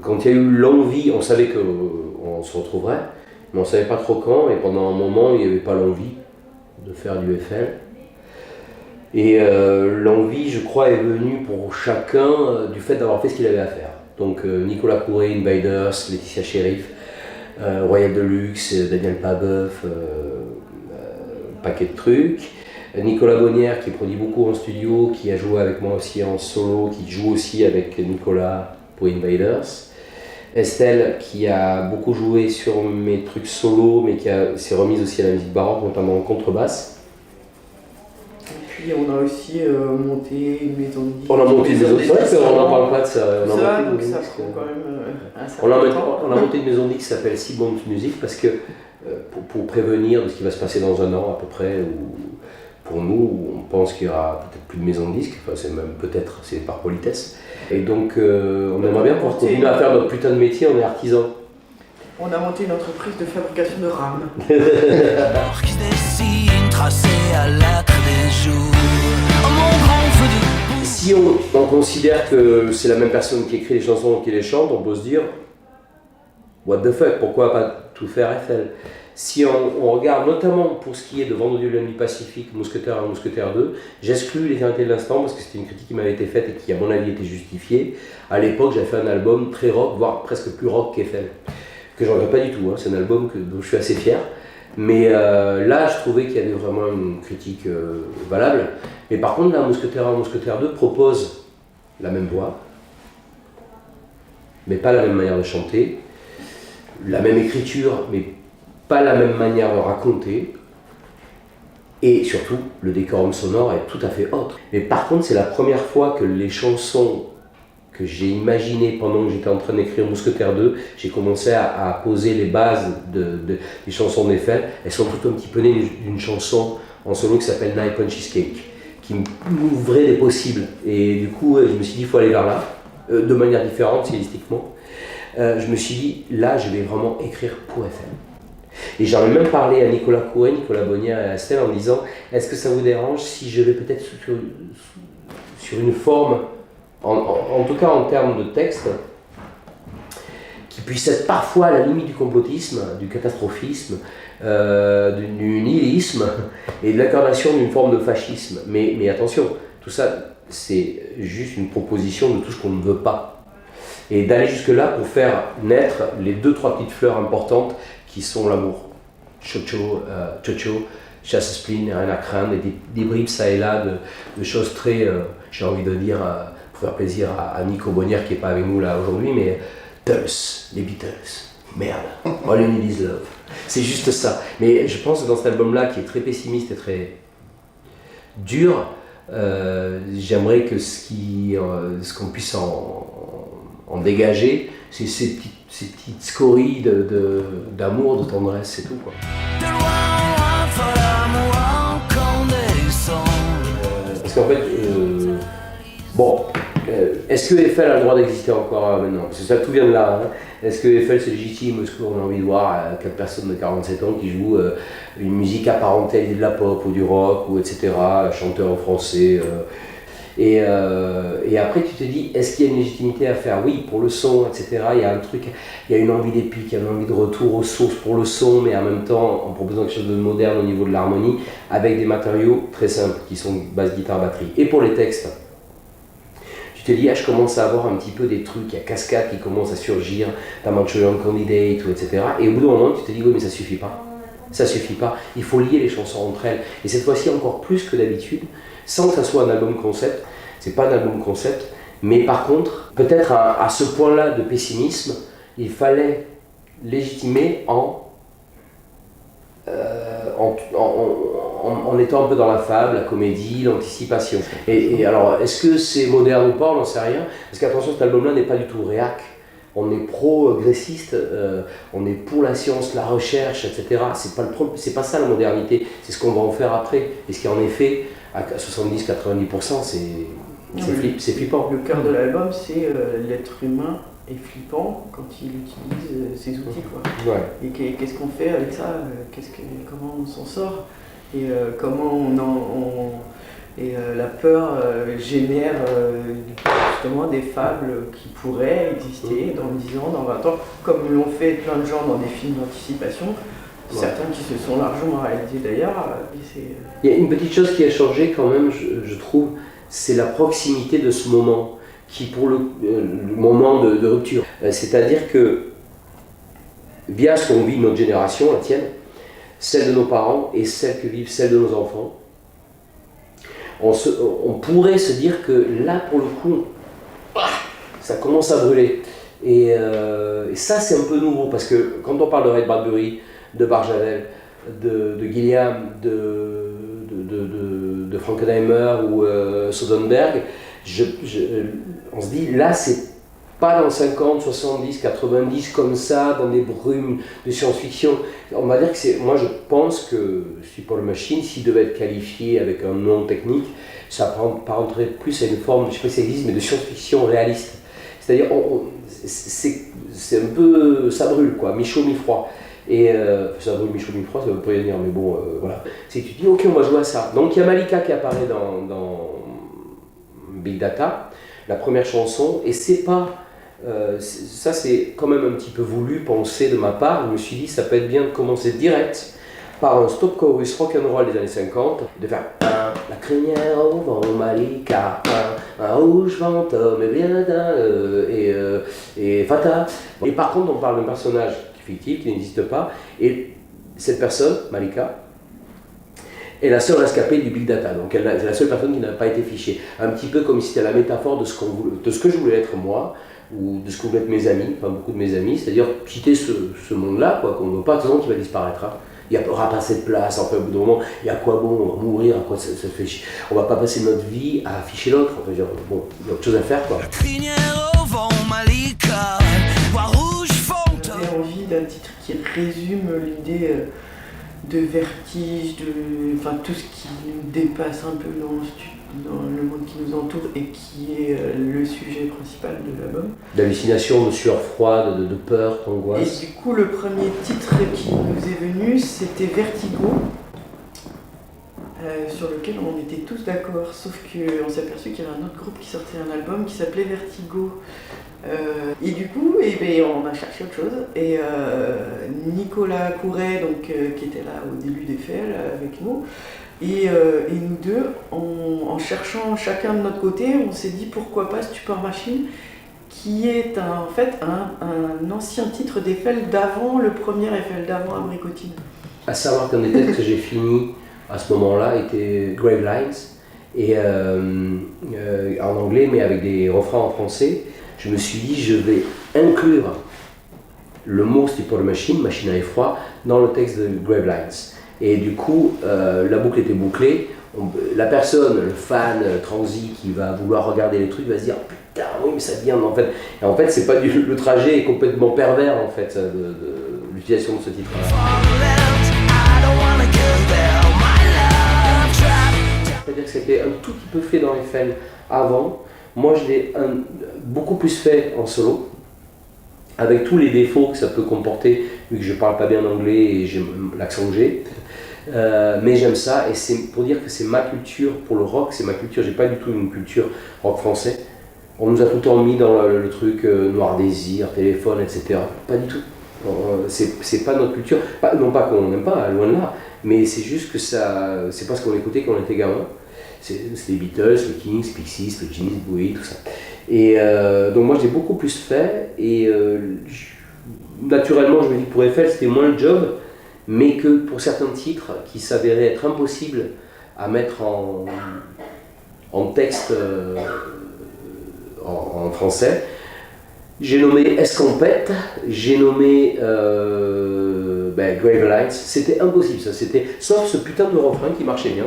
quand il y a eu l'envie, on savait qu'on se retrouverait, mais on ne savait pas trop quand, et pendant un moment, il n'y avait pas l'envie de faire du FL. Et l'envie, je crois, est venue pour chacun du fait d'avoir fait ce qu'il avait à faire. Donc Nicolas Couret, Invaders, Laetitia Sheriff, Royal Deluxe, Daniel Pabeuf, paquet de trucs. Nicolas Bonnière qui produit beaucoup en studio, qui a joué avec moi aussi en solo, qui joue aussi avec Nicolas pour Invaders. Estelle qui a beaucoup joué sur mes trucs solo, mais qui s'est remise aussi à la musique baroque, notamment en contrebasse. Et on a aussi monté une maison de disques. On a monté une maison de disques, c'est vrai qu'on n'en parle pas de ça. Donc ça prend quand même un certain temps. On a monté une maison de disques qui s'appelle Seabond Music parce que pour prévenir de ce qui va se passer dans un an à peu près, où pour nous, on pense qu'il y aura peut-être plus de maison de disques, enfin c'est même peut-être, c'est par politesse. Et donc on aimerait bien pouvoir continuer à faire notre putain de métier, on est artisan. On a monté une entreprise de fabrication de rames. Qui se dessine, tracé à l'acre des jours. Oh, mon grand feu de... Si on considère que c'est la même personne qui écrit les chansons et qui les chante, on peut se dire what the fuck, pourquoi pas tout faire FL? Si on regarde notamment pour ce qui est de Vendredi du lundi Pacifique, Mousquetaire 1, Mousquetaire 2, j'exclus l'éternité de l'instant parce que c'était une critique qui m'avait été faite et qui à mon avis était justifiée. À l'époque j'avais fait un album très rock, voire presque plus rock qu'FL. Que je ne regrette pas du tout, hein. C'est un album dont je suis assez fier. Mais là, je trouvais qu'il y avait vraiment une critique valable. Mais par contre, là, Mousquetaire 1, Mousquetaire 2 propose la même voix, mais pas la même manière de chanter, la même écriture, mais pas la même manière de raconter. Et surtout, le décorum sonore est tout à fait autre. Mais par contre, c'est la première fois que les chansons que j'ai imaginé pendant que j'étais en train d'écrire Mousquetaire 2, j'ai commencé à poser les bases des chansons d'Eiffel. Elles sont toutes un petit peu nées d'une chanson en solo qui s'appelle Night Punch Cheesecake, qui m'ouvrait des possibles. Et du coup, je me suis dit, il faut aller vers là, de manière différente, stylistiquement. Je me suis dit, là, je vais vraiment écrire pour Eiffel. Et j'en ai même parlé à Nicolas Couret, Nicolas Bonnière et à Estelle en disant, est-ce que ça vous dérange si je vais peut-être sur une forme, en tout cas en termes de texte, qui puisse être parfois à la limite du complotisme, du catastrophisme, du nihilisme et de l'incarnation d'une forme de fascisme. Mais attention, tout ça c'est juste une proposition de tout ce qu'on ne veut pas. Et d'aller jusque-là pour faire naître les 2-3 petites fleurs importantes qui sont l'amour. Chocho, chasse spleen, rien à craindre, et des bribes ça et là de choses très, j'ai envie de dire, pour faire plaisir à Nico Bonnière qui n'est pas avec nous là aujourd'hui, mais Tulse, les Beatles, merde, All You Need Is Love. C'est juste ça. Mais je pense que dans cet album-là, qui est très pessimiste et très dur, j'aimerais que ce qu'on puisse en dégager, c'est ces petites scories d'amour, de tendresse, c'est tout, quoi. Parce qu'en fait, est-ce que Eiffel a le droit d'exister encore maintenant? Parce que ça, tout vient de là. Hein. Est-ce que Eiffel c'est légitime? Est-ce qu'on a envie de voir 4 personnes de 47 ans qui jouent une musique apparentée de la pop ou du rock, ou etc., chanteur en français et après tu te dis, est-ce qu'il y a une légitimité à faire? Oui, pour le son, etc. Il y a un truc, il y a une envie d'épique, il y a une envie de retour aux sources pour le son, mais en même temps en proposant quelque chose de moderne au niveau de l'harmonie, avec des matériaux très simples qui sont basse, guitare, batterie. Et pour les textes, tu te dis, je commence à avoir un petit peu des trucs, il y a cascade qui commence à surgir, t'as Manchurian Candidate, etc. Et au bout d'un moment, tu te dis, oui, mais ça suffit pas. Ça suffit pas. Il faut lier les chansons entre elles. Et cette fois-ci, encore plus que d'habitude, sans que ça soit un album concept. C'est pas un album concept. Mais par contre, peut-être à ce point-là de pessimisme, il fallait légitimer en étant un peu dans la fable, la comédie, l'anticipation. Et alors, est-ce que c'est moderne ou pas? On n'en sait rien. Parce qu'attention, cet album-là n'est pas du tout réac. On est pro-progressiste, on est pour la science, la recherche, etc. C'est pas ça la modernité, c'est ce qu'on va en faire après. Et ce qui en est fait, à 70-90%, c'est flippant. Le cœur de l'album, c'est l'être humain est flippant quand il utilise ces outils, quoi. Ouais. Et qu'est-ce qu'on fait avec ça? Comment on s'en sort? Et comment la peur génère justement des fables qui pourraient exister dans 10 ans, dans 20 ans, comme l'ont fait plein de gens dans des films d'anticipation, certains qui se sont largement réalisés d'ailleurs. Il y a une petite chose qui a changé quand même, je trouve, c'est la proximité de ce moment, qui pour le moment de rupture. C'est-à-dire que, via ce qu'on vit de notre génération, la tienne, celle de nos parents et celle que vivent celles de nos enfants, on pourrait se dire que là, pour le coup, ça commence à brûler. Et ça, c'est un peu nouveau, parce que quand on parle de Ray Bradbury, de Barjavel, de Gilliam, de Frankenheimer ou Soderbergh, on se dit, là, c'est pas dans 50, 70, 90, comme ça, dans des brumes de science-fiction. On va dire que c'est... Moi, je pense que Super Machine, s'il devait être qualifié avec un nom technique, ça apparenterait plus à une forme, je sais pas si ça existe, mais de science-fiction réaliste. C'est-à-dire, c'est un peu... ça brûle, quoi, mi-chaud, mi-froid. Et ça brûle mi-chaud, mi-froid, ça veut pas y venir, mais bon, voilà. C'est que tu dis, ok, on va jouer à ça. Donc, il y a Malika qui apparaît dans Big Data, la première chanson, et c'est pas... ça c'est quand même un petit peu voulu, pensé de ma part. Je me suis dit ça peut être bien de commencer direct par un stop chorus rock'n'roll des années 50, de faire la crinière au vent Malika, un rouge fantôme et Fata. Et par contre on parle d'un personnage fictif qui n'existe pas, et cette personne, Malika, est la seule rescapée du Big Data, donc c'est la seule personne qui n'a pas été fichée. Un petit peu comme si c'était la métaphore de ce que je voulais être moi, ou de ce que voulaient être mes amis, enfin beaucoup de mes amis, c'est-à-dire quitter ce monde-là, quoi, qu'on ne veut pas, de toute façon qui va disparaître. Hein. Il n'y aura pas assez de place, enfin au bout d'un moment, et à quoi bon mourir, à quoi ça fait chier. On ne va pas passer notre vie à afficher l'autre, enfin, bon, il y a autre chose à faire, quoi. J'avais envie d'un titre qui résume l'idée de vertige, enfin tout ce qui nous dépasse un peu dans le monde qui nous entoure et qui est le sujet principal de l'album. D'hallucination, de sueur froide, de peur, d'angoisse. Et du coup, le premier titre qui nous est venu, c'était Vertigo, sur lequel on était tous d'accord, sauf qu'on s'est aperçu qu'il y avait un autre groupe qui sortait un album qui s'appelait Vertigo. Et du coup, on a cherché autre chose. Et Nicolas Couret, donc, qui était là au début des faits avec nous, et nous deux, en cherchant chacun de notre côté, on s'est dit pourquoi pas Stupor Machine, qui est en fait un ancien titre d'Eiffel d'avant le premier Eiffel, d'avant Abricotine. À savoir qu'un des textes que j'ai fini à ce moment-là était Grave Lines, et en anglais mais avec des refrains en français. Je me suis dit, je vais inclure le mot Stupor Machine, machine à effroi, dans le texte de Grave Lines. Et du coup, la boucle était bouclée. La personne, le fan transi qui va vouloir regarder les trucs, va se dire putain, oui, mais ça vient en fait. Et en fait, c'est pas le trajet est complètement pervers en fait de l'utilisation de ce titre-là. C'est-à-dire que c'était un tout petit peu fait dans Eiffel avant. Moi, je l'ai beaucoup plus fait en solo, avec tous les défauts que ça peut comporter, vu que je parle pas bien anglais et j'ai l'accent que j'ai. Mais j'aime ça, et c'est pour dire que c'est ma culture, pour le rock, c'est ma culture. J'ai pas du tout une culture rock français. On nous a tout le temps mis dans le truc Noir Désir, Téléphone, etc. Pas du tout. C'est pas notre culture. Non pas qu'on n'aime pas, loin de là, mais c'est juste que ça, c'est pas ce qu'on écoutait quand on était gamin. C'est les Beatles, les Kings, Pixies, les Genesis, Bowie, tout ça. Et donc moi j'ai beaucoup plus fait, et naturellement je me dis que pour Eiffel c'était moins le job, mais que pour certains titres qui s'avéraient être impossibles à mettre en texte en français, j'ai nommé Escampette, j'ai nommé Grave Lines. C'était impossible ça, sauf ce putain de refrain qui marchait bien.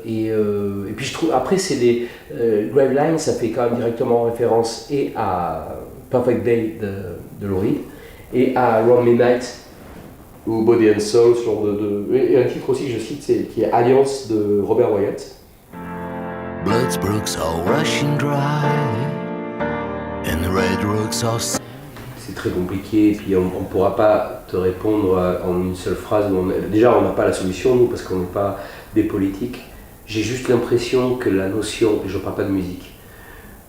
Et puis je trouve, après c'est des Grave Lines, ça fait quand même directement référence et à Perfect Day de Lou Reed et à Round Midnight ou Body and Soul, ce genre et un titre aussi que je cite, qui est Alliance de Robert Wyatt. Blood's brooks are rushing dry and the red rooks are... C'est très compliqué, et puis on ne pourra pas te répondre en une seule phrase. Déjà, on n'a pas la solution, nous, parce qu'on n'est pas des politiques. J'ai juste l'impression que la notion, et je ne parle pas de musique,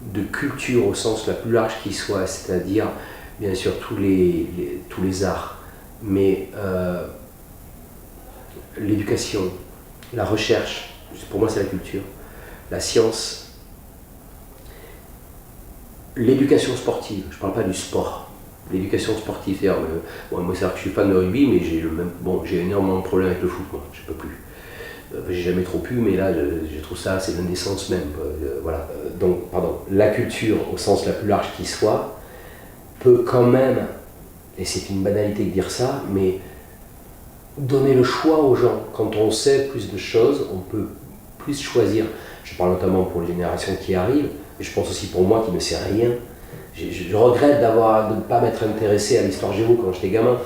de culture au sens la plus large qui soit, c'est-à-dire bien sûr tous les arts, mais l'éducation, la recherche, pour moi c'est la culture, la science, l'éducation sportive, je ne parle pas du sport, l'éducation sportive, c'est-à-dire, moi c'est vrai que je suis fan de rugby, mais j'ai énormément de problèmes avec le foot, moi, je ne peux plus. J'ai jamais trop pu, mais là je trouve ça, c'est l'indécence même. Voilà. Donc, pardon, la culture au sens la plus large qui soit peut quand même, et c'est une banalité de dire ça, mais donner le choix aux gens. Quand on sait plus de choses, on peut plus choisir. Je parle notamment pour les générations qui arrivent, et je pense aussi pour moi qui ne sais rien. Je regrette de ne pas m'être intéressé à l'histoire géo quand j'étais gamin.